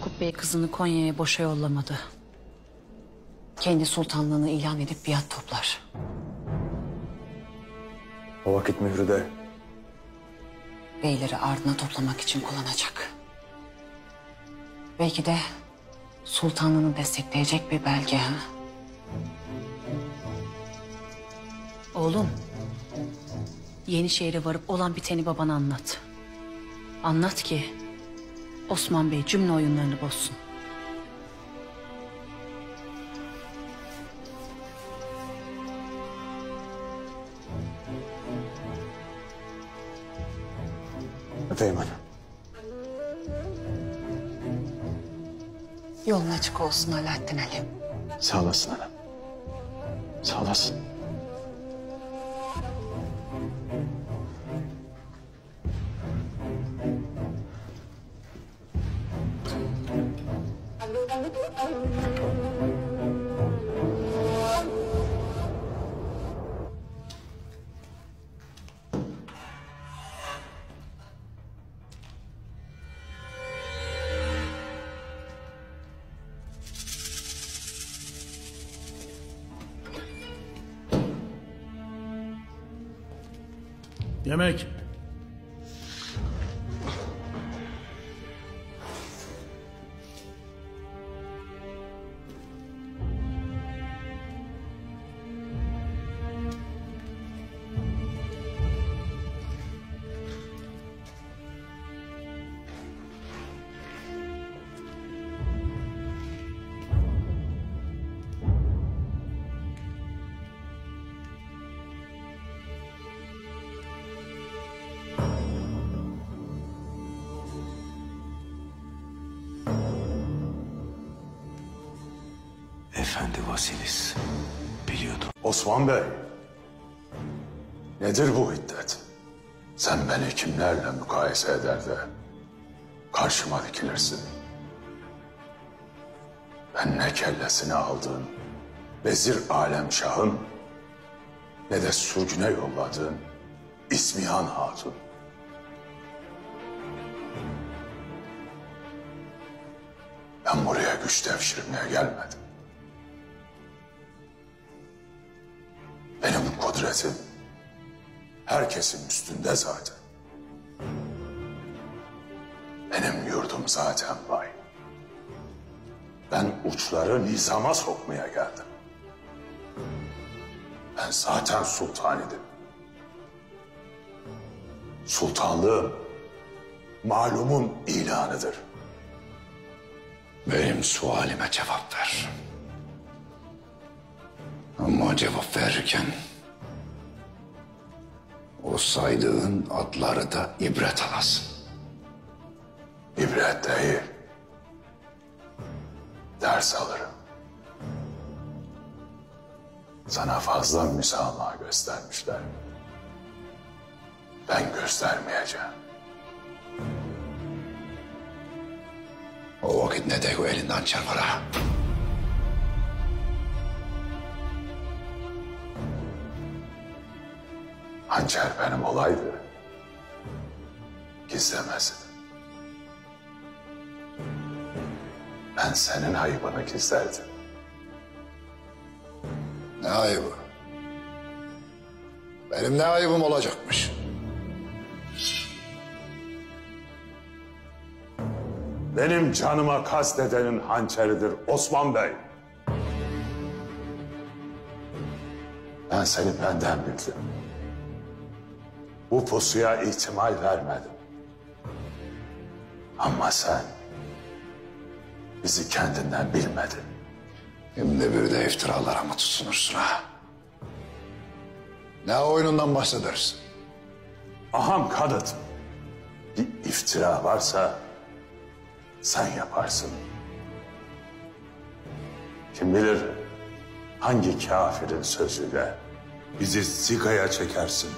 Yakup Bey kızını Konya'ya boşa yollamadı. Kendi sultanlığını ilan edip biat toplar. O vakit mührü de Beyleri ardına toplamak için kullanacak. Belki de sultanlığını destekleyecek bir belge ha? Oğlum, Yenişehir'e varıp olan biteni babana anlat. Anlat ki Osman Bey cümle oyunlarını bozsun. Teğmen. Yolun açık olsun Alaaddin Ali. Sağ olasın hanım. Sağ olasın. Yemek. Efendi Vasilis, biliyordum. Osman Bey, nedir bu hiddet? Sen beni kimlerle mukayese eder de karşıma dikilirsin. Ben ne kellesini aldığın Vezir Alemşah'ın ne de sürgüne yolladığın İsmihan Hatun. Ben buraya güç devşirmeye gelmedim. Benim kudretim herkesin üstünde zaten. Benim yurdum zaten bay. Ben uçları nizama sokmaya geldim. Ben zaten sultan idim. Sultanlığım malumun ilanıdır. Benim sualime cevap ver. Ama cevap verirken o saydığın adları da ibret alasın. İbret değil, ders alırım. Sana fazla müsamaha göstermişler. Ben göstermeyeceğim. O vakit ne de o elinden çarpar ha. Hançer benim olaydı. Gizlemezdim. Ben senin ayıbını gizlerdim. Ne ayıbı? Benim ne ayıbım olacakmış? Benim canıma kastedenin hançeridir Osman Bey. Ben seni benden bildim. Bu pusuya ihtimal vermedim. Ama sen bizi kendinden bilmedin. Şimdi bir de iftiralara mı tutunursun ha? Ne oyunundan bahsedersin? Aham kanıt. Bir iftira varsa sen yaparsın. Kim bilir hangi kafirin sözüyle bizi zigaya çekersin.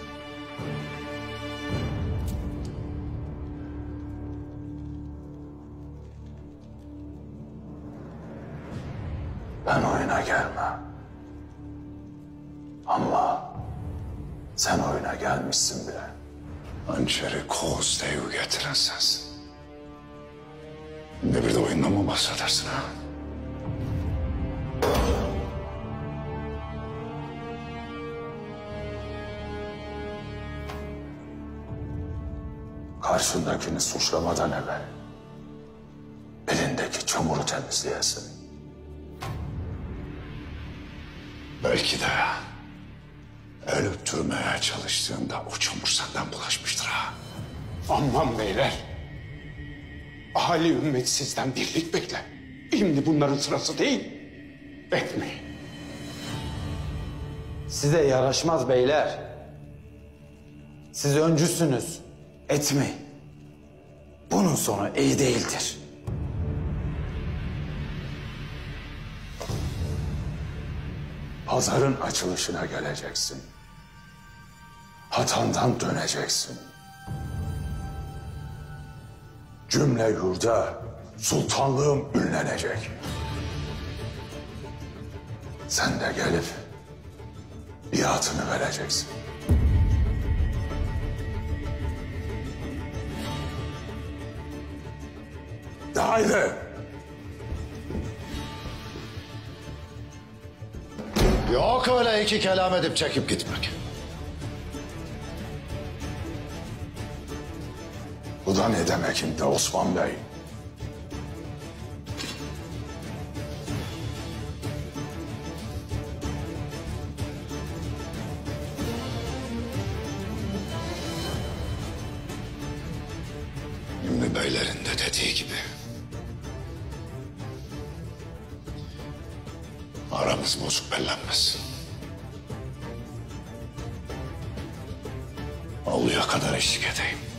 Ben oyuna gelmem. Ama sen oyuna gelmişsin bile. Hançeri koz dev getiren sensin. Ne bir de oyundan mı bahsedersin ha? Karşındakini suçlamadan evvel elindeki çamuru temizleyesin. Belki de el öptürmeye çalıştığında o çamur senden bulaşmıştır ha. Aman beyler. Ahali ümmet sizden birlik bekler. Şimdi bunların sırası değil. Etmeyin. Size yaraşmaz beyler. Siz öncüsünüz. Etmeyin. Bunun sonu iyi değildir. Pazarın açılışına geleceksin. Hatandan döneceksin. Cümle yurda sultanlığım ünlenecek. Sen de gelip biatını vereceksin. De haydi. Yok öyle iki kelam edip çekip gitmek. Bu da ne demek şimdi Osman Bey? Ümmü beylerin de dediği gibi. Aramız bozuk bellenmez. Avluya kadar eşlik edeyim.